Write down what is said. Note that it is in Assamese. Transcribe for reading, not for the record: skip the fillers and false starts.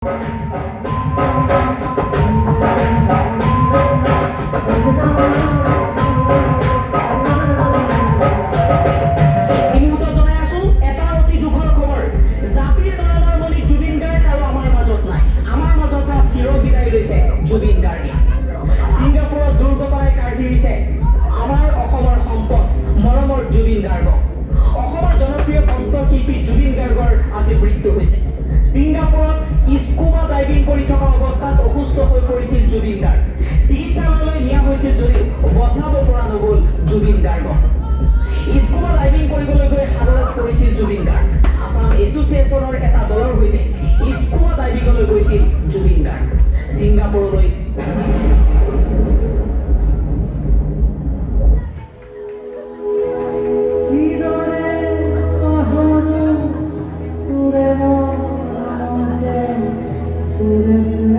জুবিন গাৰ্গে ছিংগাপুৰত দুৰ্ঘটনাই কাঢ়ি নিছে আমাৰ অসমৰ সম্পদ মৰমৰ জুবিন গাৰ্গক। অসমৰ জনপ্ৰিয় কণ্ঠশিল্পী জুবিন গাৰ্গৰ আজি মৃত্যু হৈছে। ছিংগাপুৰত স্কুবা ডাইভিং কৰি থকা অৱস্থাত অসুস্থ হৈ পৰিছিল জুবিন গাৰ্গ। চিকিৎসালয়লৈ নিয়া হৈছিল যদিও বচাব পৰা নগ'ল জুবিন গাৰ্গক। স্কুবা ডাইভিং কৰিবলৈ গৈ সাগৰত পৰিছিল জুবিন গাৰ্গ। আসাম এছ'চিয়েশ্যনৰ এটা দলৰ সৈতে স্কুবা ডাইভিঙলৈ গৈছিল জুবিন গাৰ্গ ছিংগাপুৰলৈ। Tú